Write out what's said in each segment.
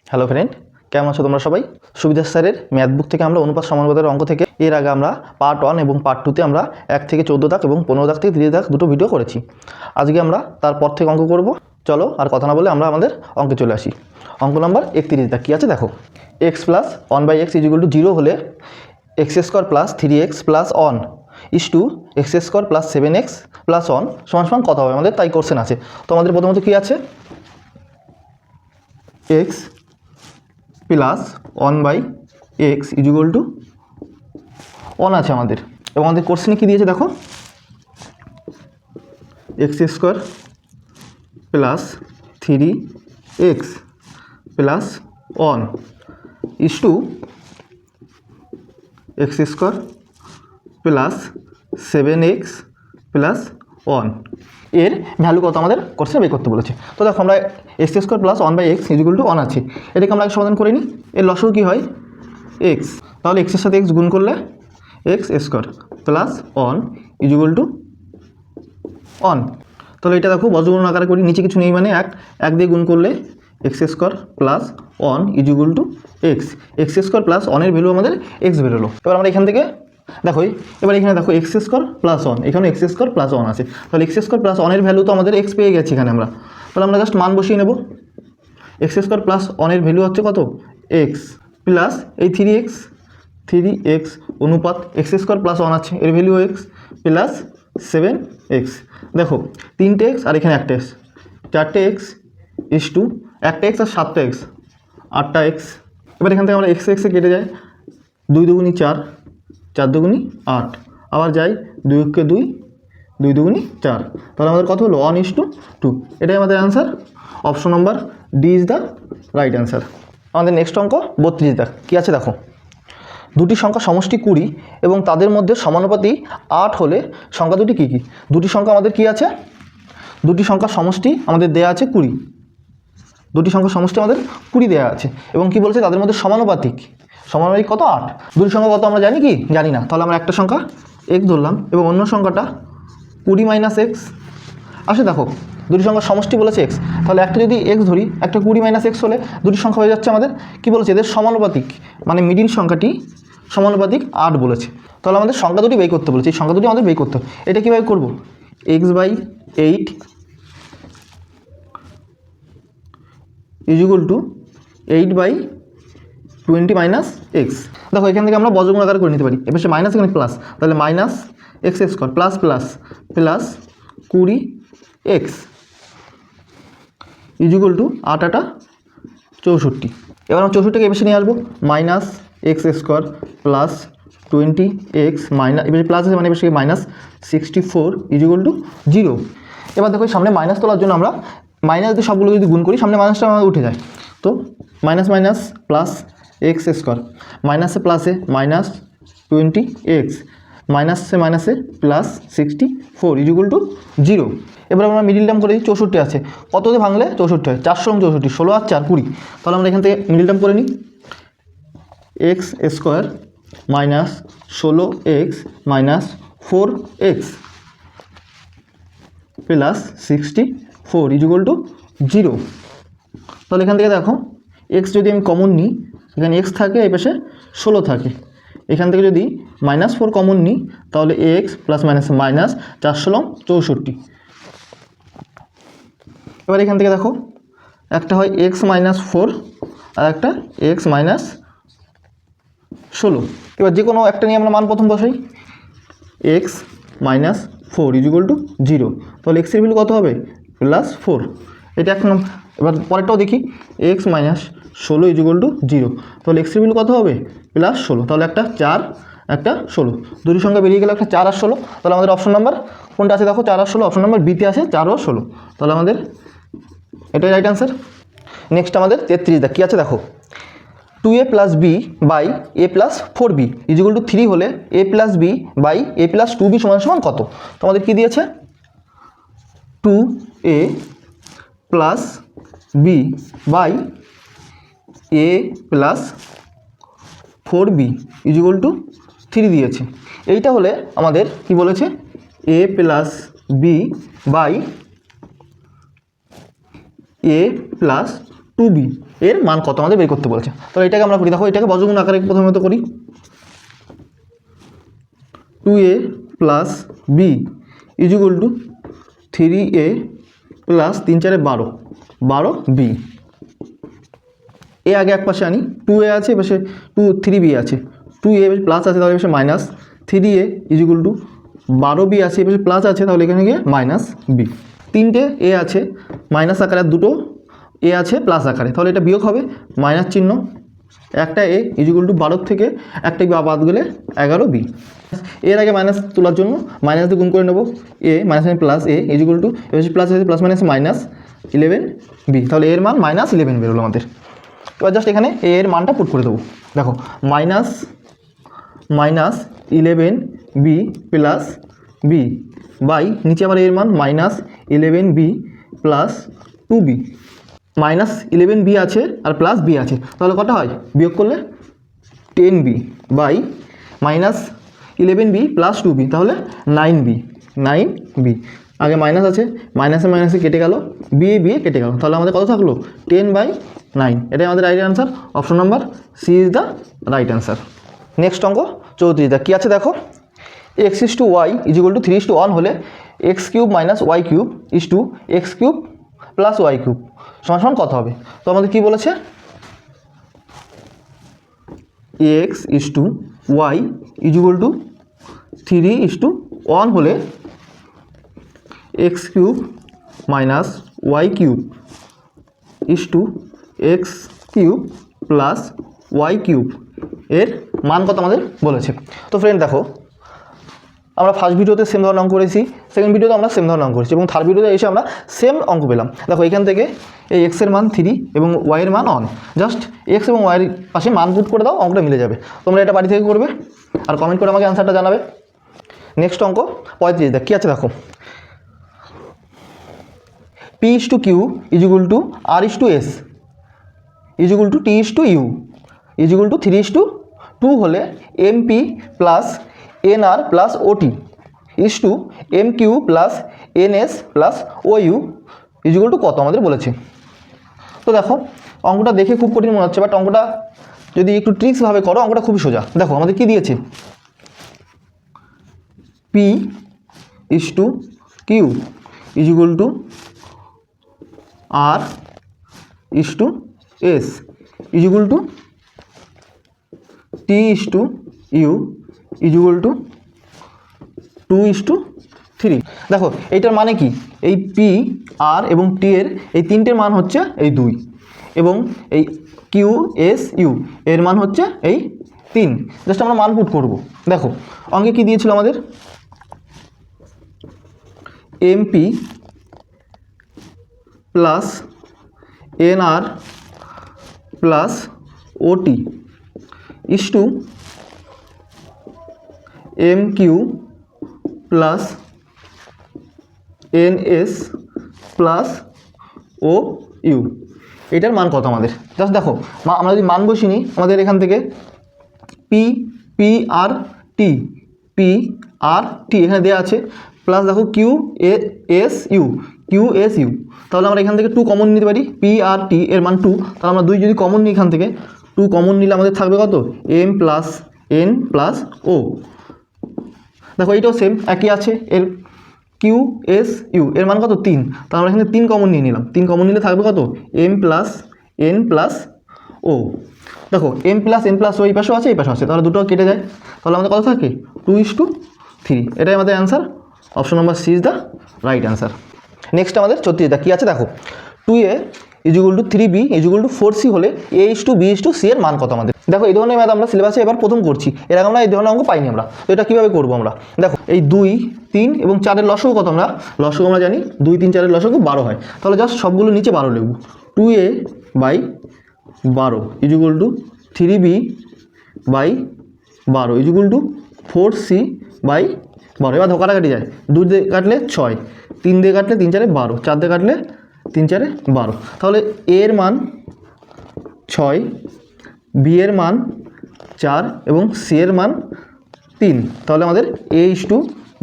Hello friend, কেমন আছো তোমরা সবাই? সুবিধা স্যারের ম্যাথ বুক থেকে আমরা অনুপাত সমানুপাতের অঙ্ক থেকে এর আগে আমরা পার্ট 1 এবং পার্ট 2তে আমরা 1 থেকে 14 দাগ এবং 15 দাগ থেকে 30 দাগ দুটো ভিডিও করেছি। আজকে আমরা তারপর থেকে অঙ্ক করব। চলো আর কথা না বলে আমরা আমাদের অঙ্কে চলে আসি। অঙ্ক নাম্বার 31 দাগ কী আছে দেখো। x plus 1/x equal to 0 হলে x square plus 3x plus 1 is to x square plus 7x plus 1 সমান সমান কত হবে আমাদের, তাই কোশ্চেন আছে। তো আমাদের প্রথমত কী আছে, x plus 1/x equal to 1 আছে আমাদের, এবং আমাদের কোশ্চেনে কী দিয়েছে দেখো, x square plus 3x plus 1 is to x square plus 7x plus 1 এর ভ্যালু কত আমাদের কোশ্চেনে বের করতে বলেছে। তো দেখো আমরা x square plus 1/x equal to 1 আছে, এটাকে আমরা সমাধান করে নিই। এর লসাগু কী হয় x, তাহলে x এর সাথে x গুণ করলে x square plus 1 equal to 1। তাহলে এটা দেখো বজ্রগুণ আকারে করি, নিচে কিছু নেই মানে এক দিয়ে গুণ করলে x square plus 1 equal to x square plus 1 এর ভ্যালু আমাদের x বেরোলো। এবার আমরা এখান থেকে দেখো, এবার এখানে দেখো x স্কোয়ার প্লাস 1, এখানে x স্কোয়ার প্লাস 1 আছে, তাহলে x স্কোয়ার প্লাস 1 এর ভ্যালু তো আমাদের x পেয়ে গেছি এখানে আমরা। তাহলে আমরা জাস্ট মান বসিয়ে নেব। x স্কোয়ার প্লাস 1 এর ভ্যালু হচ্ছে কত, x প্লাস এই 3x অনুপাত x স্কোয়ার প্লাস 1 আছে, এর ভ্যালু x প্লাস 7x। দেখো 3টে x আর এখানে একটা x, 4টে x ইস টু একটা x আর 7টা x, 8টা x। এবার এখান থেকে আমরা x এ কেটে যায়, 2 দুগুণি 4, 4 দুগুণি 8, আবার যাই 2 কে 2, 2 দুগুণি 4, তাহলে আমাদের কত হলো 1:2। এটাই আমাদের answer. Option number D is the right answer. আমাদের নেক্সট অঙ্ক 32 দাগ কী আছে দেখো। দুটি সংখ্যা সমষ্টি 20 এবং তাদের মধ্যে সমানুপাতি 8 হলে সংখ্যা দুটি কী কী? দুটি সংখ্যা আমাদের কী আছে, দুটি সংখ্যা সমষ্টি আমাদের দেয়া আছে 20, দুটি সংখ্যা সমষ্টি আমাদের 20 দেওয়া আছে, এবং কি বলছে তাদের মধ্যে সমানুপাতিক কত 8। দুটি সংখ্যা কত আমরা জানি কি, জানি না। তাহলে আমরা একটা সংখ্যা x ধরলাম এবং অন্য সংখ্যাটা 20 - x আসে। দেখো দুটি সংখ্যা সমষ্টি বলেছে x, তাহলে একটা যদি x ধরি, একটা 20 - x হলে দুটি সংখ্যা হয়ে যাচ্ছে আমাদের কি বলেছে, এদের সমানুপাতিক, মানে মিডিল সংখ্যাটি সমানুপাতিক 8 বলেছে। তাহলে আমাদের সংখ্যা দুটি বের করতে বলেছে, এই সংখ্যা দুটি আমাদের বের করতে হবে। এটা কীভাবে করবো, x/8 ইকুয়াল টু 8/20 - x। দেখো এখান থেকে আমরা বজ্রগুণ আকারে করে নিতে পারি, এবার সে মাইনাস এখানে প্লাস, তাহলে minus x square plus plus plus 20x equal to 8 × 8 = 64। এবার আমরা 64কে এবার নিয়ে আসবো, minus x square plus 20x minus, এবার প্লাস আছে মানে এবার মাইনাস 64 ইকুয়াল টু 0। এবার দেখো সামনে মাইনাস তোলার জন্য আমরা মাইনাস দিয়ে সবগুলো যদি গুণ করি, সামনে মাইনাসটা আমাদের উঠে যায়। তো minus minus plus x square, মাইনাসে প্লাসে মাইনাস 20x, মাইনাসে মাইনাসে প্লাস 64 ইকুয়াল টু 0। এবার আমরা মিডিল টার্ম করে দিই, 64 আছে, কততে ভাঙলে 64 হয়, 4 × 64, 16 আর 4 20। তাহলে আমরা এখান থেকে মিডিল টার্ম করে নিই, x square minus 16x minus 4x plus 64 equal to 0। তাহলে এখান থেকে দেখো x যদি আমি কমন নিই, এখানে x থাকে, এই পাশে 16 থাকে, এখান থেকে যদি -4 কমন নিই তাহলে x প্লাস মাইনাস মাইনাস 4 × 16 64। এবার এখান থেকে দেখো একটা হয় x - 4 আর একটা x - 16। এবার যে কোনো একটা নিয়ে আমরা মান প্রথম বসাই, x - 4 ইকুয়াল টু 0, তাহলে x এর ভ্যালু কত হবে +4, এটা এক নম্বর। এবার পরেরটাও দেখি, x - 16 ইকুয়াল টু 0, তাহলে x এর ভ্যালু কত হবে +16, তাহলে একটা 4 একটা 16, দুটি সংখ্যা বেরিয়ে গেল একটা 4 আর 16। তাহলে আমাদের অপশন নাম্বার কোনটা আছে দেখো, 4 আর 16, অপশন নাম্বার বিতে আছে 4 ও 16, তাহলে আমাদের এটাই রাইট অ্যান্সার। নেক্সট আমাদের 33 দাগ কী আছে দেখো। 2a + b / a + 4b equal to 3 হলে a + b / a + 2b সমান কত? তো আমাদের কী দিয়েছে, 2a + b / a + 4b equal to 3 দিয়েছে। এইটা হলে আমাদের কি বলেছে, a + b / a + 2b এর মান কত আমাদের বের করতে বলেছে। তো এটাকে আমরা করি, দেখো এটাকে বর্গমূল আকারে প্রথমত করি। 2a plus b equal to 3a plus 3 4 12 12b। এ আগে এক পাশে আনি, 2a আছে এপাশে 3b আছে, 2a প্লাস আছে তাহলে এপাশে minus 3a equal to 12b আছে এপাশে প্লাস আছে তাহলে এখানে গিয়ে মাইনাস b। 3টে a আছে মাইনাস আকারে, দুটো a আছে প্লাস আকারে, তাহলে এটা বিয়োগ হবে মাইনাস চিহ্ন, একটা a ইকুয়াল টু 12 থেকে একটা বাদ গেলে 11b। এর আগে মাইনাস তোলার জন্য মাইনাস দিয়ে গুণ করে নেব, a minus plus a equal to এপাশে প্লাস আছে প্লাস মাইনাস মাইনাস 11b, তাহলে এর মান মাইনাস 11 বেরোলো আমাদের। এবার জাস্ট এখানে a এর মানটা পুট করে দেবো, দেখো minus 11b plus b by নিচে আবার এর মান minus 11b plus 2b। Minus 11b আছে আর প্লাস b আছে, তাহলে কত হয় বিয়োগ করলে 10b by minus 11b plus 2b, তাহলে 9b। আগে মাইনাস আছে, মাইনাসে মাইনাসে কেটে গেল, b কেটে গেল, তাহলে আমাদের কত থাকলো 10/9। এটাই আমাদের right answer, option number C is the right answer. Next অঙ্ক 34 কী আছে দেখো, x is two y equal to 3:1 হলে x cube minus y cube is to x cube plus y cube সমান কত হবে। তো আমাদের কী বলেছে, x is two y equal to 3:1 হলে x cube minus y cube is to x cube plus y cube এর মান কত আমাদের বলেছে। তো ফ্রেন্ড দেখো, আমরা ফার্স্ট ভিডিওতে সেম ধরনের অঙ্ক করেছি, সেকেন্ড ভিডিওতে আমরা সেম ধরনের অঙ্ক করেছি এবং থার্ড ভিডিওতে এসে আমরা সেম অঙ্ক পেলাম। দেখো এখান থেকে এই এক্সের মান 3 এবং ওয়াইয়ের মান 1, জাস্ট এক্স এবং ওয়াইয়ের পাশে মান পুট করে দাও, অঙ্কটা মিলে যাবে। তোমরা এটা বাড়ি থেকে করবে আর কমেন্ট করে আমাকে অ্যান্সারটা জানাবে। নেক্সট অঙ্ক 35 কী আছে দেখো, p is to q equal to r is to s equal to t is to u equal to 3:2 হলে mp plus nr plus ot is to mq plus ns plus ou equal to কত আমাদের বলেছে। তো দেখো অঙ্কটা দেখে খুব কঠিন মনে হচ্ছে, বাট অঙ্কটা যদি একটু ট্রিক্সভাবে করো অঙ্কটা খুবই সোজা। দেখো আমাদের কি দিয়েছে, p is to q equal to r is to s equal to t is to u equal to 2:3। দেখো এইটার মানে কি, এই p r এবং t এর এই তিনটের মান হচ্ছে এই 2 এবং এই q s u এর মান হচ্ছে এই 3। জাস্ট আমরা মান পুট করব। দেখো অঙ্কে কি দিয়েছিল আমাদের, mp plus nr plus ot is to mq plus ns plus ou। এটার মান কত আমাদের, জাস্ট দেখো আমরা যদি মান বসিয়ে নিই, আমাদের এখান থেকে p r t এখানে দেওয়া আছে, প্লাস দেখো q s u, তাহলে আমরা এখান থেকে 2 কমন নিতে পারি, p r t এর মান 2, তাহলে আমরা 2 যদি কমন নিই এখান থেকে, 2 কমন নিলে আমাদের থাকবে কত m plus n plus o। দেখো এইটাও সেম একই আছে, এর q s u এর মান কত 3, তাহলে আমরা এখানে 3 কমন নিয়ে নিলাম, 3 কমন নিলে থাকবে কত m plus n plus o। দেখো m plus n plus o এই পাশেও আছে এই পাশেও আছে, তাহলে দুটো কেটে যায়, তাহলে আমাদের কত থাকে 2:3। এটাই আমাদের answer, option number C is the right answer. Next আমাদের 34 কী আছে দেখো, 2a equal to 3b equal to 4c হলে a is to b is to c এর মান কত আমাদের। দেখো এই ধরনের ম্যাথ আমরা সিলেবাসে এবার প্রথম করছি, এর আগে আমরা এই ধরনের অঙ্ক পাইনি আমরা। তো এটা কীভাবে করবো আমরা, দেখো এই 2 3 এবং 4-এর লসগু কত, লসগু আমরা জানি 2 3 4-এর লসগু 12 হয়, তাহলে জাস্ট সবগুলো নিচে 12 লিখব। 2a by 12 equal to 3b by 12 equal to 4c by 12। এবার ধোকাটা কেটে যায়, 2 দিয়ে কাটলে 6, 3 দিয়ে কাটলে 3 4 12, 4 দিয়ে কাটলে 3 4 12, তাহলে a এর মান 6, b এর মান 4 এবং c এর মান 3, তাহলে আমাদের a is to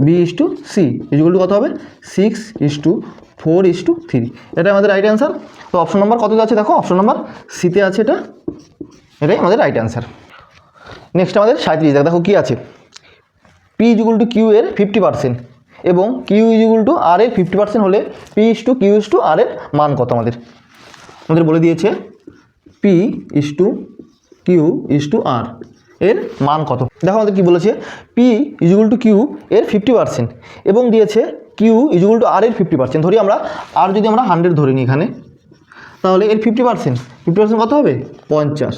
b is to c equal to কত হবে 6:4:3। এটা আমাদের রাইট অ্যান্সার। তো অপশন নাম্বার কততে আছে দেখো, অপশন নাম্বার সিতে আছে, এটাই আমাদের রাইট অ্যান্সার। নেক্সট আমাদের 37 দেখো কী আছে, P is equal to Q এর 50% এবং Q is equal to R এর 50% হলে P is to Q is to R এর মান কত। আমাদের বলে দিয়েছে P is to Q is to R এর মান কত। দেখো আমাদের কী বলেছে, P is equal to Q এর 50% এবং দিয়েছে Q is equal to R এর 50%। ধরি আমরা আর যদি আমরা 100 ধরে নিই এখানে, তাহলে এর 50% কত হবে 50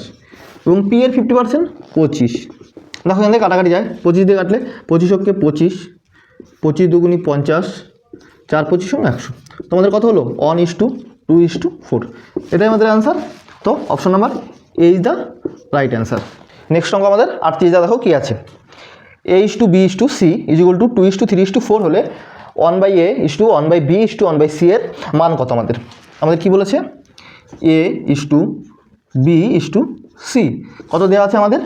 এবং পি এর 50% 25। দেখো এখান থেকে কাটাকাটি যায়, 25 দিয়ে কাটলে 25 হোককে 25, 25 দুগুণি 50, 4 25 100। তোমাদের কত হলো 1:2:4, এটাই আমাদের অ্যান্সার। তো option number A is the right answer. Next অঙ্ক আমাদের 38 দেখো কী আছে, A is to B is to C is equal to 2:3:4 হলে 1/a is two 1/b is two 1/c এর মান কত। আমাদের কী বলেছে, A is to B is to C কত দেওয়া আছে আমাদের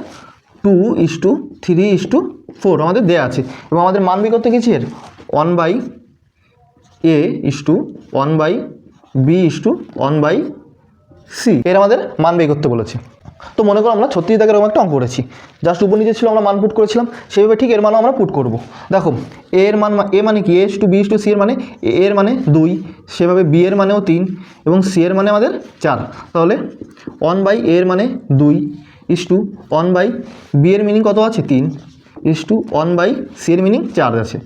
2:3:4 আমাদের দেওয়া আছে এবং আমাদের মান বি করতে গেছি এর 1/a is two 1/b is two 1/c এর আমাদের মান বের করতে বলেছে। তো মনে করো আমরা 36 দাগের এরকম একটা অঙ্ক করেছি, জাস্ট উপর নিচে ছিল আমরা মান পুট করেছিলাম, সেভাবে ঠিক এর মানও আমরা পুট করব। দেখো এর মান, এ মানে কি, A is to B is to C এর মানে এর মানে 2, সেভাবে বি এর মানেও 3 এবং সি এর মানে আমাদের 4। তাহলে 1/a এর মানে 2 ইজ টু 1/b এর মিনিং কত আছে 3 ইজ টু 1/c এর মিনিং 4 আছে।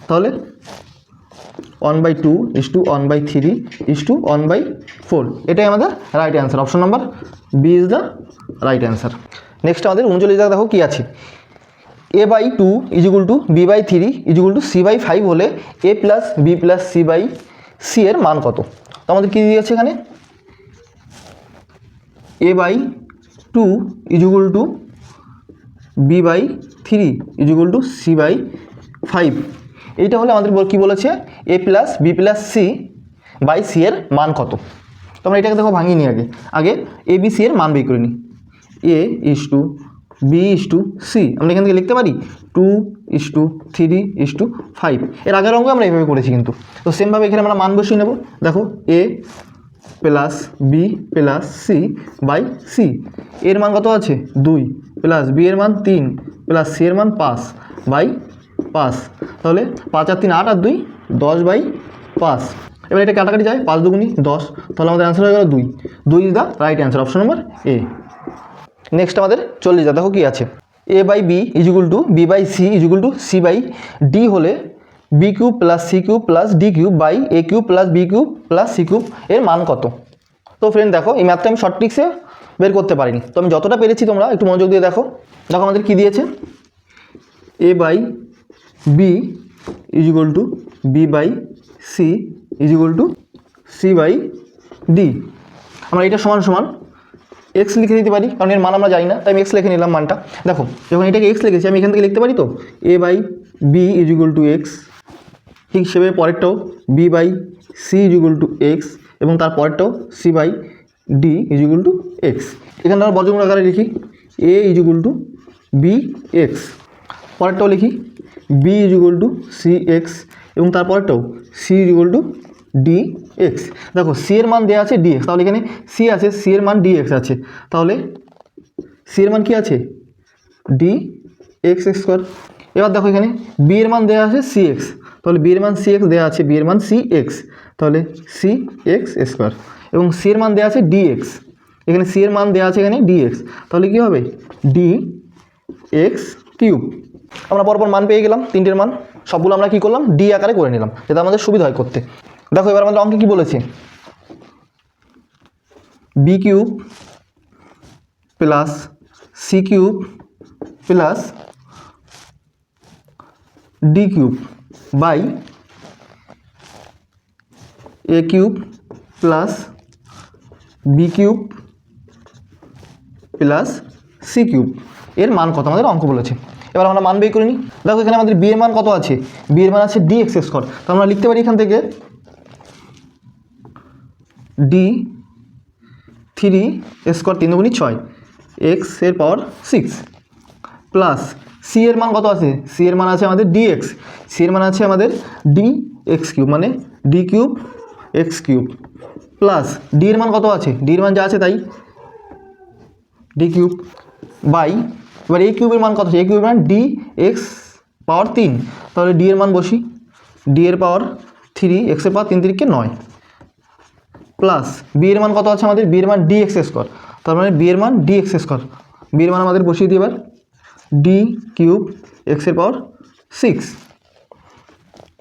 তাহলে 1/2 ইজ টু 1/3 ইজ টু 1/4, এটাই আমাদের right answer. Option number B is the right answer. Next আমাদের 39 দেখো কী আছে, a/2 is equal to b/3 is equal to c/5 হলে a plus B plus c/c এর মান কত। তো আমাদের কী দিয়েছে এখানে, a/2 is equal to b/3 is equal to c/5, এইটা হলে আমাদের কী বলেছে, এ প্লাস বি প্লাস c/c এর মান কত। তো আমরা এটাকে দেখো ভাঙিয়ে নিই, আগে এ বি সি এর মান বের করে নিই। A is to B is to C, আমরা এখান থেকে লিখতে পারি 2:3:5। এর আগের অঙ্ক আমরা এইভাবে করেছি কিন্তু। তো সেমভাবে এখানে আমরা মান বসিয়ে নেব। দেখো এ প্লাস বি প্লাস c/c এর মান কত আছে 2 প্লাস বি এর মান 3 প্লাস সি এর মান 5/5। তাহলে 5 আর 3 8 আর 2 10/5। এবার এটা কাটাকাটি যায়, 5 দুগুণি 10, তাহলে আমাদের অ্যান্সার হয়ে গেল 2 is the right answer, option number A. Next আমাদের 40 দেখো কী আছে, a/b is equal to b/c is equal to c/d হলে b³ plus c³ plus d³ by a³ plus b³ plus c³ এর মান কত। তো ফ্রেন্ড দেখো এই ম্যাথটা আমি শর্ট ট্রিক্সে বের করতে পারিনি, তো আমি যতটা পেরেছি তোমরা একটু মনোযোগ দিয়ে দেখো। দেখো আমাদের কী দিয়েছে, a/b is equal to b/c is equal to c/d। আমরা এটা সমান সমান এক্স লিখে দিতে পারি, কারণ এর মান আমরা জানি না, তাই আমি এক্স লিখে নিলাম মানটা। দেখো যখন এটাকে এক্স লিখেছি আমি এখান থেকে লিখতে পারি তো a/b is equal to x, ঠিক সেভাবে পরেরটাও b/c is equal to x এবং তার পরেরটাও c/d is equal to x. এখানে আমরা বর্গমূল আকারে লিখি a is equal to bx, পরেরটাও লিখি b is equal to cx এবং তার পরেরটাও c is equal to dx। দেখো c এর মান দেওয়া আছে dx, তাহলে এখানে c আছে, c এর মান dx আছে, তাহলে c এর মান কি আছে dx²। এবার দেখো এখানে b এর মান দেওয়া আছে cx, তাহলে b এর মান cx দেওয়া আছে, b এর মান cx, তাহলে cx² এবং c এর মান দেওয়া আছে dx, এখানে c এর মান দেওয়া আছে এখানে dx, তাহলে কি হবে dx³। আমরা পরপর মান পেয়ে গেলাম, তিনটের মান সবগুলো আমরা কি করলাম ডি আকারে করে নিলাম, যাতে আমাদের সুবিধা হয় করতে। দেখো এবার আমাদের অঙ্কে কি বলেছে, b³ plus c³ plus d³ by a³ plus b³ plus c³ এর মান কত আমাদের অঙ্ক বলেছে। এবার আমরা মান বের করে নিই। দেখো এখানে আমাদের বি এর মান কত আছে, বি এর মান আছে dx², তো আমরা লিখতে পারি এখান থেকে d3 3 দুগুণি 6 x এর পাওয়ার 6 প্লাস সি এর মান কত আছে, সি এর মান আছে আমাদের dx, সি এর মান আছে আমাদের dx³ মানে d³ x³ প্লাস ডি এর মান কত আছে, ডি এর মান যা আছে তাই, ডি কিউব বাই, এবার এ কিউবের মান কত আছে, এ কিউবের মান ডি এক্স পাওয়ার 3, তাহলে ডি এর মান বসি, ডি এর পাওয়ার 3, এক্সের পাওয়ার 3 3 9, প্লাস বি এর মান কত আছে আমাদের, বি এর মান ডি এক্স স্কোয়ার, তার মানে বি এর মান ডি এক্স স্কোয়ার, বি এর মান আমাদের বসিয়ে দিই এবার, ডি কিউব এক্সের পাওয়ার 6,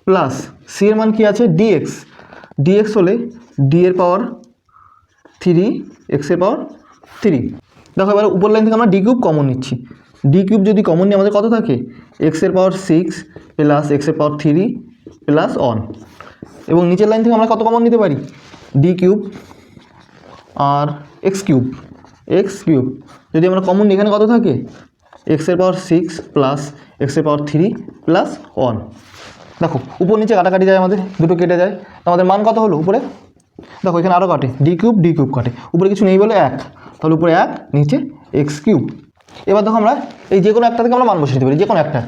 প্লাস সি এর মান কি আছে, ডিএক্স, ডিএক্স হলে ডি এর পাওয়ার 3, এক্সের পাওয়ার 3। দেখো এবার উপর লাইন থেকে আমরা ডি কিউব কমন নিচ্ছি, ডি কিউব যদি কমন নিই আমাদের কত থাকে, এক্সের পাওয়ার 6 প্লাস এক্সের পাওয়ার 3 প্লাস 1, এবং নিচের লাইন থেকে আমরা কত কমন নিতে পারি, ডি কিউব আর এক্স কিউব, এক্স কিউব যদি আমরা কমন নিই এখানে কত থাকে, এক্সের পাওয়ার 6 প্লাস এক্সের পাওয়ার 3 প্লাস 1। দেখো উপর নিচে কাটাকাটি যায়, আমাদের দুটো কেটে যায়, আমাদের মান কত হলো উপরে, দেখো এখানে আরও কাটে, ডি কিউব কাটে, উপরে কিছু নেই বলে 1, তাহলে উপরে 1 নিচে এক্স কিউব। এবার দেখো আমরা এই যে কোনো একটা থেকে আমরা মান বসিয়ে দিতে পারি, যে কোনো একটা,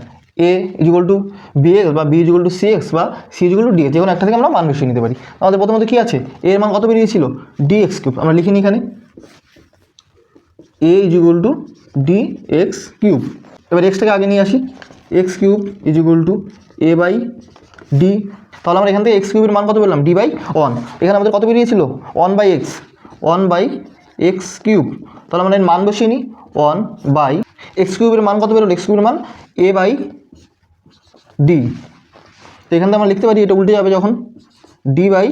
A equal to B X বা B equal to C X বা C equal to D X, যে কোনো একটা থেকে আমরা মান বসিয়ে নিতে পারি। আমাদের প্রথমত কী আছে, এর মান কত বেরিয়েছিল, ডি এক্স কিউব, আমরা লিখিনি এখানে A equal to D X cube. এবার এক্সটাকে আগে নিয়ে আসি, X cube equal to A by D, তাহলে আমরা এখান থেকে এক্স কিউবের মান কত পেলাম, ডি বাই 1, এখানে আমাদের কত বেরিয়েছিল 1 by x, 1 by x cube, তাহলে আমরা এর মান বসিয়ে নিই, 1 বাই এক্স কিউবের মান কত বেরোলো, এক্স কিউবের মান এ বাই ডি, তো এখান থেকে আমরা লিখতে পারি এটা উল্টে যাবে যখন, ডি বাই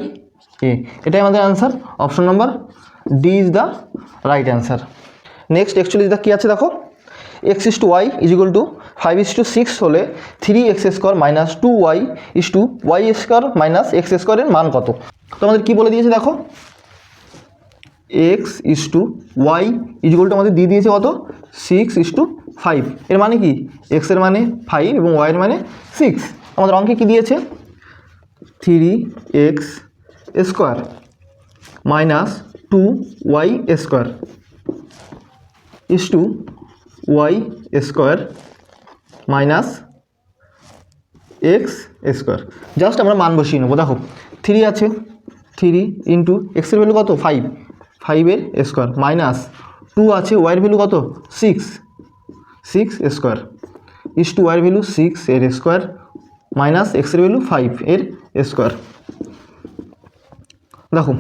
এ, এটাই আমাদের answer, option number D is the right answer. Next actually এটা কী আছে দেখো, x is to Y is equal to 5:6 হলে 3x square minus 2y is two y square minus x স্কোয়ারের মান কত। তো আমাদের কী বলে দিয়েছে দেখো, x is to Y is equal to আমাদের দিয়ে দিয়েছে কত, 6:5, এর মানে কি, এক্সের মানে 5 এবং ওয়াইয়ের মানে 6, আমাদের অঙ্কে কী দিয়েছে 3x square minus 2y square is two y square minus x square, just আমরা মান বসিয়ে নেবো। দেখো 3 আছে, 3 ইন্টু এক্সের ভ্যালু কত 5, 5 এর স্কোয়ার মাইনাস 2 আছে, ওয়াইয়ের ভ্যালু কত 6, 6 স্কোয়ার ইস টু ওয়াইয়ের ভ্যালু 6 এর স্কোয়ার মাইনাস এক্সের ভ্যালু 5 এর স্কোয়ার। দেখো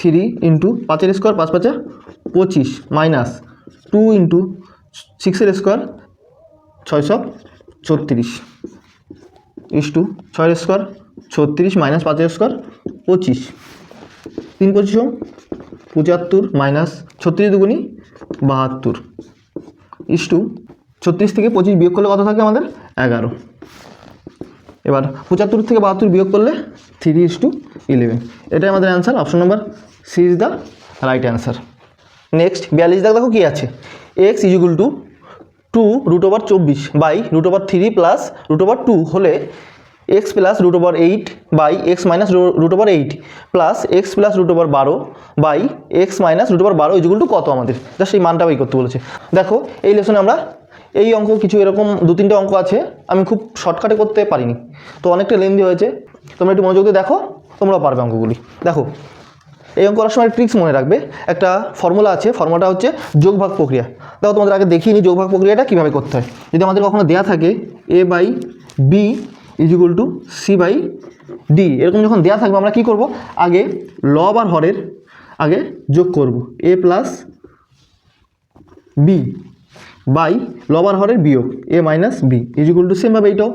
3 into 5 square, 5 5 25 minus 2 into 6 square 636 is to 6 square 36 minus 5 square 25, 3 25 75 minus 36 দুগুনি 72 ইস টু 36 থেকে 25 বিয়োগ করলে কত থাকে আমাদের 11। এবার 75 থেকে 72 বিয়োগ করলে 3:11, এটাই আমাদের answer, option number C is the right answer. Next 42 দেখো কী আছে, x is equal to 2√24 by √3 plus √2 হলে x plus √8 by x minus √8 plus x plus √12 by x minus √12 is equal to কত, আমাদের জাস্ট এই মানটা বাই করতে বলেছে। দেখো এই লেসনে আমরা এই অঙ্ক কিছু এরকম 2-3টে অঙ্ক আছে, আমি খুব শর্টকাটে করতে পারিনি, তো অনেকটা লেন্দি হয়েছে, তোমরা একটু মনোযোগ দিয়ে দেখো, তোমরাও পারবে অঙ্কগুলি। দেখো এই অঙ্ক করার সময় ট্রিক্স মনে রাখবে, একটা ফর্মুলা আছে, ফর্মুলাটা হচ্ছে যোগ ভাগ প্রক্রিয়া। দেখো তোমাদের আগে দেখিয়ে নিই যোগ ভাগ প্রক্রিয়াটা কীভাবে করতে হয়। যদি আমাদের কখনো দেওয়া থাকে a by b is equal to c by d, এরকম যখন দেওয়া থাকবে আমরা কী করব, আগে লব আর হরের আগে যোগ করব, এ প্লাস বি বাই লব আর হরের বিয়োগ a minus b is equal to সেমভাবে এইটাও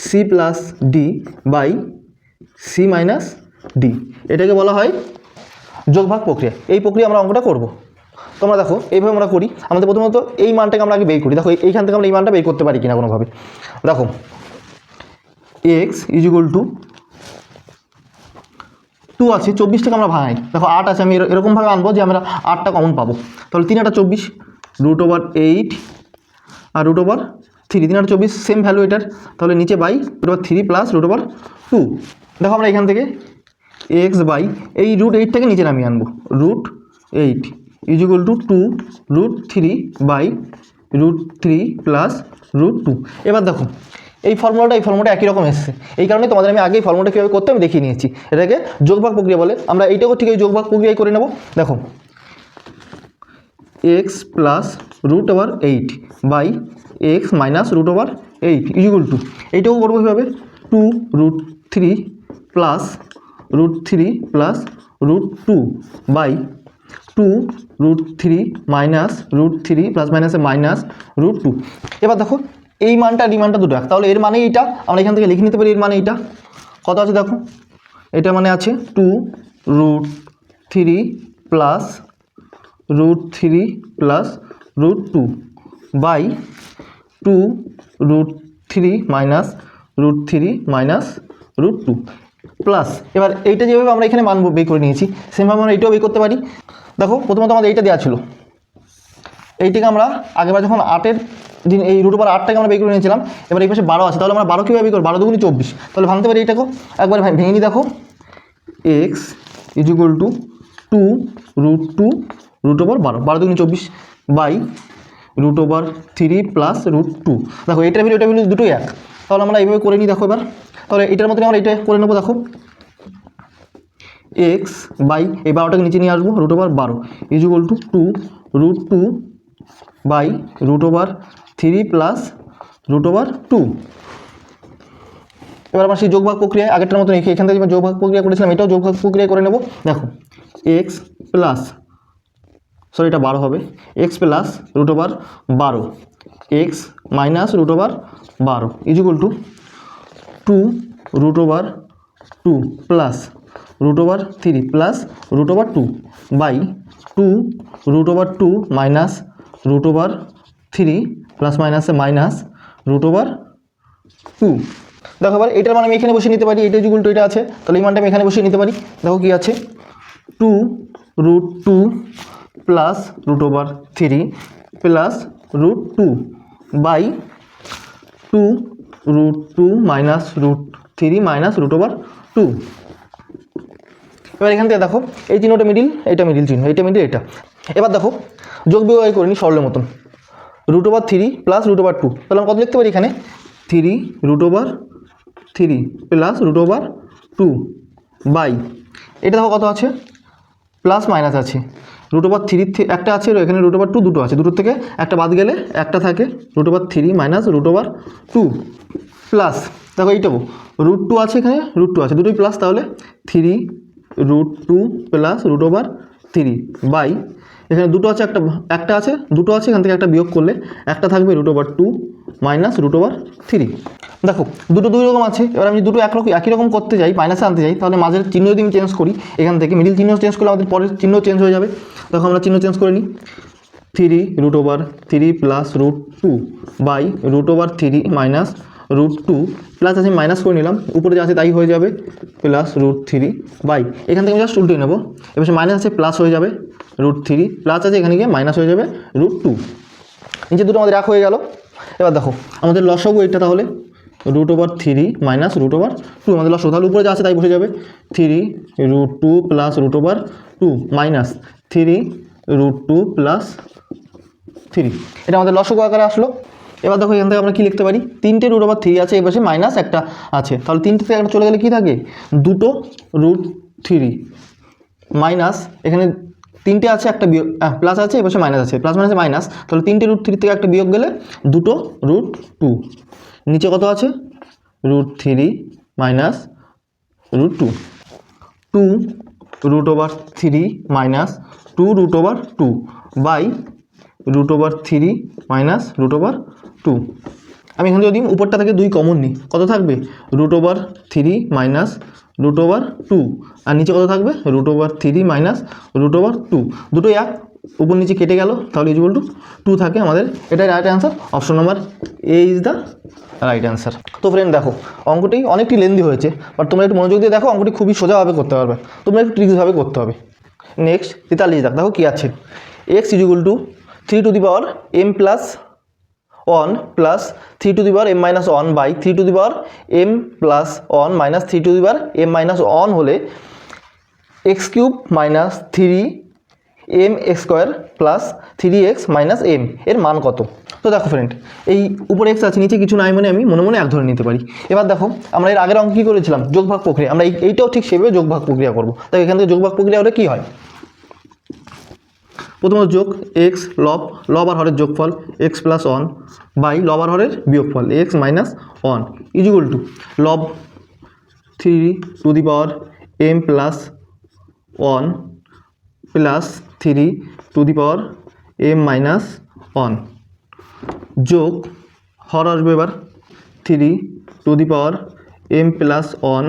c plus d by c minus d, এটাকে বলা হয় যোগ ভাগ প্রক্রিয়া। এই প্রক্রিয়া আমরা অঙ্কটা করব। তোমরা দেখো এইভাবে আমরা করি, আমাদের প্রথমত এই মানটাকে আমরা আগে বের করি। দেখো এইখান থেকে আমরা এই মানটা বের করতে পারি কিনা কোনোভাবে। দেখো এক্স ইজ ইকুয়াল টু 2 আছে, 24 থেকে আমরা ভাঙাই, দেখো 8 আছে, আমি এরকমভাবে আনবো যে আমরা 8টা কমন পাবো, তাহলে 3 8 24 √8 আর √3, 3 8 24 সেম ভ্যালু এটার, তাহলে নিচে বাই √3 প্লাস √2। দেখো আমরা এখান থেকে এক্স বাই এই √8টাকে নিচে নামিয়ে আনবো, √8 is equal to 2 √3 by √3 plus √2। এবার দেখো এই ফর্মুলাটা একই রকম এসেছে, এই কারণে তোমাদের আমি আগেই ফর্মুলাটা কীভাবে করতে আমি দেখিয়ে নিয়েছি। এটাকে যোগভাগ প্রক্রিয়া বলে, আমরা এইটাকেও ঠিক এই যোগভাগ প্রক্রিয়ায় করে নেব। দেখো x plus √8 by x minus √8 equal to, এইটাও করবো কীভাবে, 2√3 plus √3 plus √2 by 2√3 minus √3 plus মাইনাসে মাইনাস √2। এবার দেখো এই মানটা আর এই মানটা দুটো এক, তাহলে এর মানে এইটা আমরা এখান থেকে লিখে নিতে পারি। এর মানে এইটা কত আছে দেখো, এটা মানে আছে 2√3 plus √3 plus √2 by 2√3 minus √3 minus √2 plus, এবার এইটা যেভাবে আমরা এখানে মান বের করে নিয়েছি সেমভাবে আমরা এইটাও বের করতে পারি। দেখো প্রথমত আমাদের এইটা দেওয়া ছিল, এইটাকে আমরা আগেবার যখন 8-এর দিন এই √8টাকে আমরা বের করে নিয়েছিলাম, এবার এই পাশে 12 আছে, তাহলে আমরা 12 কীভাবে বের করব, 12 দুগুণে 24, তাহলে ভাঙতে পারি এইটাকেও একবার ভেঙে নিই। দেখো এক্স ইকুয়াল টু 2√2 √12, 12 দুগুণে 24 বাই √3 প্লাস √2। দেখো এইটার ভ্যালু ওইটার ভ্যালু দুটোই এক, তাহলে আমরা এইভাবে করে নিই। দেখো এবার তাহলে এটার মধ্যে আমরা এটা করে নেবো। দেখো এক্স বাই এই 12টাকে নিচে নিয়ে আসবো, √12 ইকুয়াল টু 2√2 বাই √3 প্লাস √2। এবার আমরা সেই যোগভাগ প্রক্রিয়ায় আগেরটার মতো এখান থেকে যোগভাগ প্রক্রিয়া করেছিলাম, এটাও যোগভাগ প্রক্রিয়া করে নেব। দেখো এক্স প্লাস, সরি এটা 12 হবে, x plus √12 x minus √12 equal to 2√2 plus √3 plus √2 by 2√2 minus √3 plus মাইনাসে মাইনাস √2। দেখো এবার এটার মানে আমি এখানে বসিয়ে নিতে পারি, এটা ইকুয়াল টু এটা আছে, তাহলে এই মানটা আমি এখানে বসিয়ে নিতে পারি। দেখো কি আছে, 2√2 plus √3 plus √2 by 2√2 minus √3 minus √2। এবার এখান থেকে দেখো এই চিহ্নটা মিডিল, এটা মিডিল চিহ্ন, এটা মিডিল, এটা। এবার দেখো যোগ বিয়োগ করে নিই সরলের মতন, √3 প্লাস √2, তাহলে আমরা কত লিখতে পারি এখানে, 3√3 প্লাস √2 বাই, এটা দেখো কত আছে, প্লাস মাইনাস আছে, √3 একটা আছে, এখানে √2 দুটো আছে, দুটোর থেকে একটা বাদ গেলে একটা থাকে, √3 মাইনাস √2 প্লাস, দেখো এইটাও √2 আছে, এখানে √2 আছে, দুটোই প্লাস, তাহলে 3√2 প্লাস √3 বাই, এখানে দুটো আছে, একটা আছে, দুটো আছে, এখান থেকে একটা বিয়োগ করলে একটা থাকবে √2 মাইনাস √3। দেখো দুটো দুই রকম আছে, এবার আমি দুটো একই রকম করতে চাই, মাইনাসে আনতে চাই, তাহলে মাঝের চিহ্ন যদি আমি চেঞ্জ করি, এখান থেকে মিডিল চিহ্ন চেঞ্জ করলে আমাদের পরের চিহ্ন চেঞ্জ হয়ে যাবে। দেখো আমরা চিহ্ন চেঞ্জ করে নিই, 3√3 প্লাস √2 বাই √3 মাইনাস √2 প্লাস আছে মাইনাস করে নিলাম, উপরে যা আছে তাই হয়ে যাবে প্লাস √3 বাই, এখান থেকে আমি জাস্ট উল্টে নেবো, এবার মাইনাস আছে প্লাস হয়ে যাবে √3 প্লাস আছে, এখানে গিয়ে মাইনাস হয়ে যাবে √2, নিচে দুটো আমাদের এক হয়ে গেল। এবার দেখো আমাদের লসাগু এটা, তাহলে √3 মাইনাস √2 আমাদের লসাগু, তাহলে উপরে যা আছে তাই বসে যাবে, 3√2 প্লাস √2 মাইনাস 3√2 প্লাস 3, এটা আমাদের লসাগু আকারে আসলো। এবার দেখো এখান থেকে আমরা কী লিখতে পারি, 3টে √3 আছে, এই পাশে মাইনাস একটা আছে, তাহলে 3টে থেকে একটা চলে গেলে কী থাকে, দুটো √3 মাইনাস, এখানে 3টে আছে, একটা বিয়োগ প্লাস আছে, এই পাশে মাইনাস আছে, প্লাস মাইনাসে মাইনাস, তাহলে 3টে √3 থেকে একটা বিয়োগ গেলে দুটো √2, নিচে কত আছে, √3 মাইনাস √2, 2√3 মাইনাস 2√2 বাই √3 মাইনাস √2। আমি এখানে যদি উপরটা থেকে 2 কমন নিই, কত থাকবে, √3 মাইনাস √2, আর নিচে কত থাকবে, √3 মাইনাস √2, দুটোই এক, উপর নিচে কেটে গেল, তাহলে ইকুয়াল টু 2 থাকে আমাদের, এটাই right answer, option number A is the right answer. তো ফ্রেন্ড দেখো অঙ্কটি অনেকটি লেন্দি হয়েছে, বাট তোমরা একটু মনোযোগ দিয়ে দেখো, অঙ্কটি খুবই সোজাভাবে করতে পারবে, তোমরা একটু ট্রিক্সভাবে করতে হবে। নেক্সট 43 দেখো কী আছে, x equal to 3 to the power m plus 1 plus 3 to the power m minus 1 by 3 to the power m plus 1 minus 3 to the power m minus 1 হলে x cube minus 3 m x square plus 3x minus m এর মান কত। তো দেখো friend, এই উপরে x আছে, নিচে কিছু নাই, মানে আমি মনে মনে এক ধরে নিতে পারি। এবার দেখো আমরা এর আগের অঙ্ক কী করেছিলাম, যোগভাগ প্রক্রিয়া, আমরা এইটাও ঠিক সেভাবে যোগভাগ প্রক্রিয়া করবো। তাই এখান থেকে যোগভাগ প্রক্রিয়া হলে কী হয়, প্রথমত যোগ এক্স লব, লব আর হরের যোগফল এক্স প্লাস ওয়ান বাই লব আর হরের বিয়োগফল x minus one equal to লব 3 to the power m plus one plus 3 to the power m minus one যোগ হর আসবে এবার 3 to the power m plus one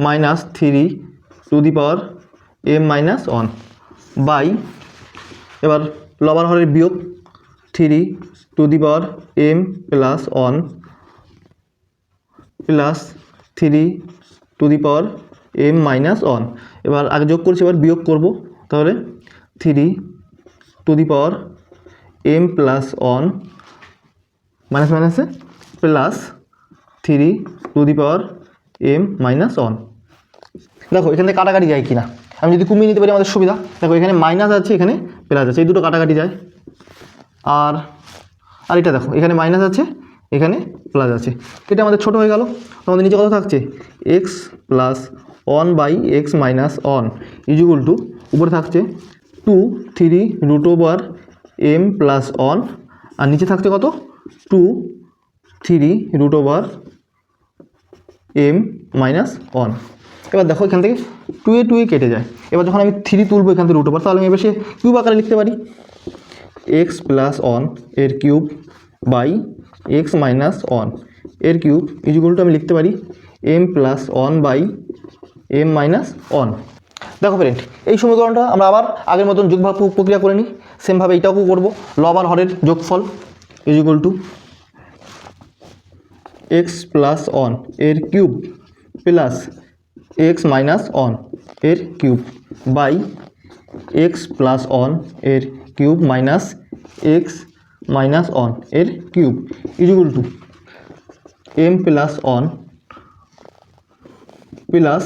minus 3 to the power m minus one by এবার লবার হরের বিয়োগ 3 to the power m plus one plus 3 to the power m minus one. এবার আগে যোগ করছি, এবার বিয়োগ করব, তাহলে 3 to the power m plus one minus মাইনাসে plus 3 to the power m minus one. দেখো এখান থেকে কাটাকাটি যায় কিনা, আমি যদি কমিয়ে নিতে পারি আমাদের সুবিধা। দেখো এখানে মাইনাস আছে, এখানে প্লাস আছে, এই দুটো কাটাকাটি যায়। আর এটা দেখো এখানে মাইনাস আছে, এখানে প্লাস আছে, এটা আমাদের ছোটো হয়ে গেল। আমাদের নিচে কত থাকছে, x plus one by x minus one equal to উপরে থাকছে 2 3 root over m plus one, আর নিচে থাকছে কত 2 3 root over m minus one. এবার দেখো এখান থেকে 2 এ কেটে যায়। এবার যখন আমি 3 তুলবো এখান থেকে রুট ওভার, তাহলে আমি এবার সে কিউব আকারে লিখতে পারি, এক্স প্লাস ওয়ান এর cube by x minus one এর কিউব ইকুয়াল টু আমি লিখতে পারি m plus one by m minus one. দেখো ফ্রেন্ড, এই সমীকরণটা আমরা আবার আগের মতন যোগভাগ প্রক্রিয়া করে নিই, সেমভাবে এইটাও করবো। লব আর হরের যোগফল equal to x plus one এর cube plus x minus one এর cube by x plus one এর cube minus x minus one এর cube equal to m plus one plus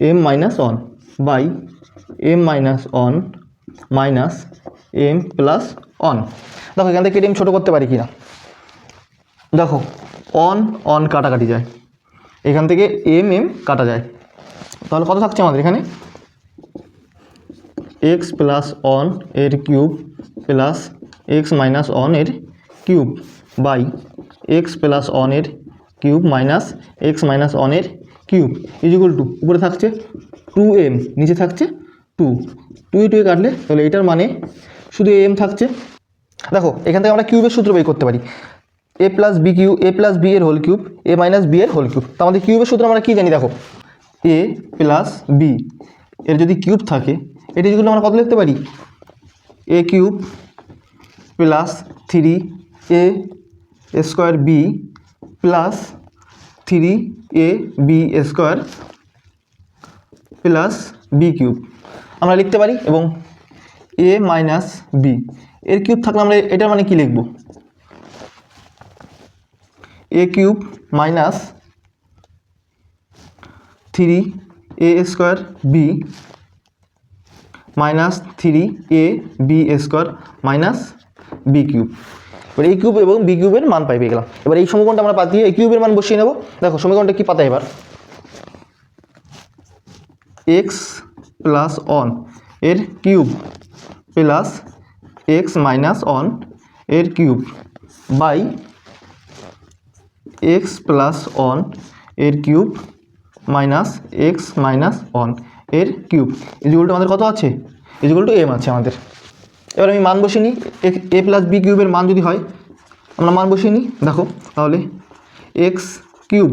m minus one by m minus one minus m plus one. দেখো এখান থেকে M ছোটো করতে পারি কিনা, দেখো অন কাটাকাটি যায়, এখান থেকে এম কাটা যায়, তাহলে কত থাকছে আমাদের এখানে এক্স প্লাস ওয়ান এর cube plus x minus one এর cube by x plus one এর cube minus x minus one এর কিউব ইকুয়াল টু উপরে থাকছে 2m, নিচে থাকছে 2 2 কাটলে তাহলে এটার মানে শুধু এম থাকছে। দেখো এখান থেকে আমরা কিউবের সূত্র বের করতে পারি, এ প্লাস বি কিউব, এ প্লাস বি এর হোল কিউব এ মাইনাস বি এর হোল কিউব। তো আমাদের কিউবের সূত্র আমরা কী জানি, দেখো এ প্লাস বি এর যদি কিউব থাকে এটা যেগুলো আমরা কত লিখতে পারি, a cube plus 3 a square b plus 3 a b square plus b cube আমরা লিখতে পারি, এবং এ মাইনাস বি এর কিউব থাকলে আমরা এটার মানে কি লিখব, a cube minus 3 a square b minus 3 a b square minus b cube. এবার এই কিউব এবং বি কিউবের মান পাই পেয়ে গেলাম। এবার এই সমীকরণটা আমরা পাতিয়ে এই কিউবের মান বসিয়ে নেব। দেখো সমীকরণটা কি পাতা, এবার এক্স প্লাস ওয়ান এর cube plus x minus one এর cube by x plus one এর cube minus x minus one এর কিউব ইকুয়াল টু আমাদের কত আছে, ইকুয়াল টু এম আছে আমাদের। এবার আমি মান বসিয়ে নিই, এ প্লাস বি কিউবের মান যদি হয় আমরা মান বসিয়ে নিই। দেখো তাহলে x cube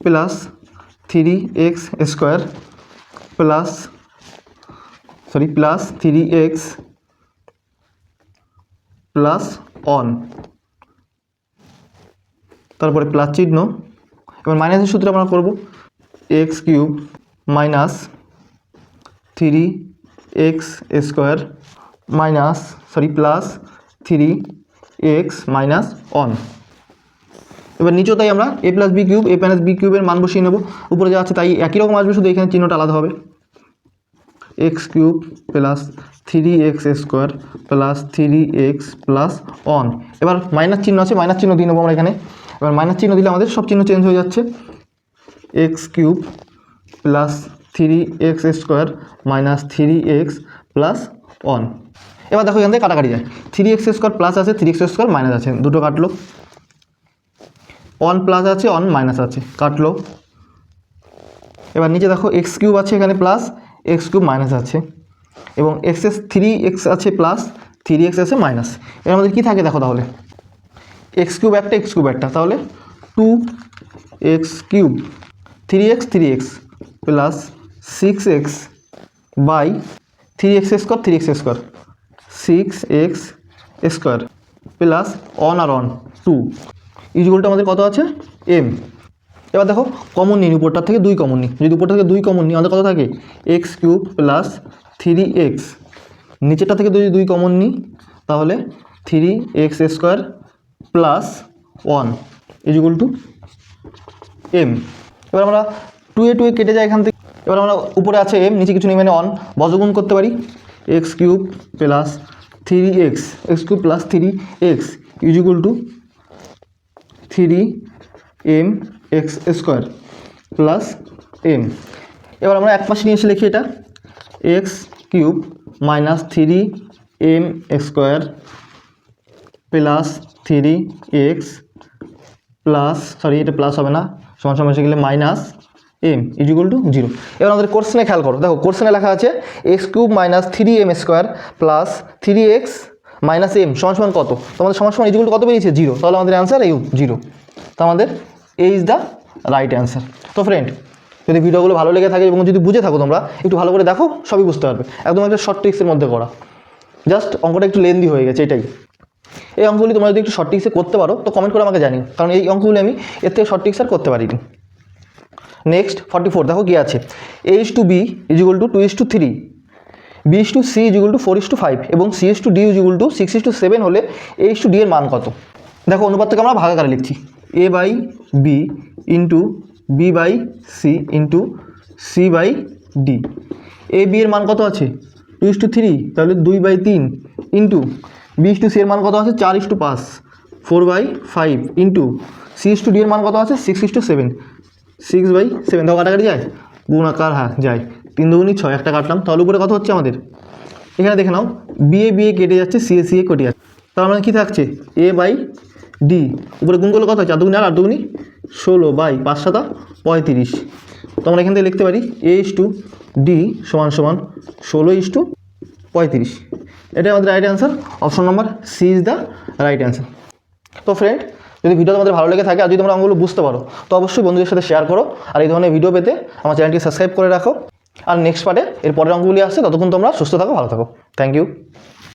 plus 3x square plus 3x plus 1, তারপরে প্লাস চিহ্ন। এবার মাইনাসের সূত্র আমরা করব, x cube minus 3x square minus plus 3x minus 1। এবার নিচেও তাই আমরা এ প্লাস বি কিউব, এ মাইনাস বি কিউবের মান বসিয়ে নেব। উপরে যা আছে তাই একই রকম আসবে, শুধু এখানে চিহ্নটা আলাদা হবে। X cube plus 3x square plus 3x plus 1। এবার মাইনাস চিহ্ন আছে, মাইনাস চিহ্ন দিয়ে নেবো আমরা এখানে। এবার মাইনাস চিহ্ন দিলে আমাদের সব চিহ্ন চেঞ্জ হয়ে যাচ্ছে। X cube plus 3x square minus 3x plus 1। এবার দেখো এখান থেকে কাটাকাটি যায়, 3x স্কোয়ার প্লাস আছে, 3x স্কোয়ার মাইনাস আছে, দুটো কাটলো। 1 প্লাস আছে, 1 মাইনাস আছে, কাটলো। এবার নিচে দেখো এক্স কিউব আছে, এখানে প্লাস এক্স কিউব মাইনাস আছে, এবং এক্সএস 3x আছে প্লাস 3x আছে মাইনাস। এর মধ্যে কী থাকে দেখো তাহলে, এক্স কিউব একটা, এক্স কিউব একটা, তাহলে 2x cube 3x plus 6x by 3x square 3x square 6x square plus 1 আর 1 2 ইকুয়াল টু আমাদের কত আছে m। এবার দেখো কমন নিন, উপরটার থেকে 2 কমন নিই। যদি উপরটা থেকে 2 কমন নিই আমাদের কত থাকে এক্স কিউব প্লাস 3x, নিচেরটা থেকে যদি 2 কমন নিই তাহলে 3x square plus 1 equal to m। এবার আমরা 2 এ কেটে যায় এখান থেকে। এবার আমরা উপরে আছে m, নিচে কিছু নেই মানে 1, বর্গগুণ করতে পারি। X cube plus 3x, x cube plus 3x equal to 3mx square plus m। এবার আমরা এক পাশে নিয়ে এসে লিখি এটা x cube minus 3m square plus 3x plus, sorry এটা প্লাস হবে না, সমান সমান এসে গেলে মাইনাস m ইকুয়াল টু 0। এবার আমাদের কোশ্চেনে খেয়াল করো, দেখো কোশ্চেনে লেখা আছে x cube minus 3m square plus 3x minus m সমান সমান কত, তোমাদের সমান সমান ইকুয়াল টু কত বেরিয়েছে 0, তাহলে আমাদের অ্যান্সার এই 0। তো আমাদের এই ইজ দ্য রাইট অ্যান্সার। তো ফ্রেন্ড যদি ভিডিওগুলো ভালো লেগে থাকে এবং যদি বুঝে থাকো তোমরা একটু ভালো করে দেখো, সবই বুঝতে পারবে। একদম একটা শর্ট ট্রিক্সের মধ্যে করা, জাস্ট অঙ্কটা একটু লেন্দি হয়ে গেছে এটাই। এই অঙ্কগুলি তোমরা যদি একটু শর্ট ট্রিক্সে করতে পারো তো কমেন্ট করে আমাকে জানিও, কারণ এই অঙ্কগুলি আমি এর থেকে শর্ট ট্রিক্স আর করতে পারিনি। নেক্সট 44 দেখো কি আছে, a/b equal to 2:3, b/c equal to 4:5 এবং c/d ইকুয়াল টু 6:7 হলে a/d এর মান কত। দেখো অনুপাতটাকে আমরা ভাগাকারে লিখছি, a/b into b/c into c/d। a/b এর মান কত আছে 2:3, তাহলে 2/3 ইন্টু b/c এর মান কত আছে 4:5, 4/5 ইন্টু c/d এর মান কত আছে 6:7, 6/7। দেখো কাটাকাটি যায়, গুণ আকার হ্যাঁ যায়, 3 দুগুণী 6, একটা কাটলাম, তাহলে উপরে কত হচ্ছে আমাদের, এখানে দেখে নাও b a কেটে যাচ্ছে, c a কেটে যাচ্ছে, তার মানে কী থাকছে a/d, উপরে গুণ করলে কত হয় 4 দুগুণী 8, 8 দুগুণী 16 বাই 5 7 35। তো আমরা এখান থেকে লিখতে পারি a/d সমান সমান 16:35। এটাই আমাদের right answer, option number C is the right answer. তো ফ্রেন্ড যদি ভিডিও তোমাদের ভালো লেগে থাকে আর যদি তোমরা অঙ্কগুলো বুঝতে পারো তো অবশ্যই বন্ধুদের সাথে শেয়ার করো, আর এই ধরনের ভিডিও পেতে আমার চ্যানেলটি সাবস্ক্রাইব করে রাখো। আর নেক্সট পার্টে এর পরের অঙ্কগুলি আসছে, ততক্ষণ তোমরা সুস্থ থাকো, ভালো থাকো। Thank you.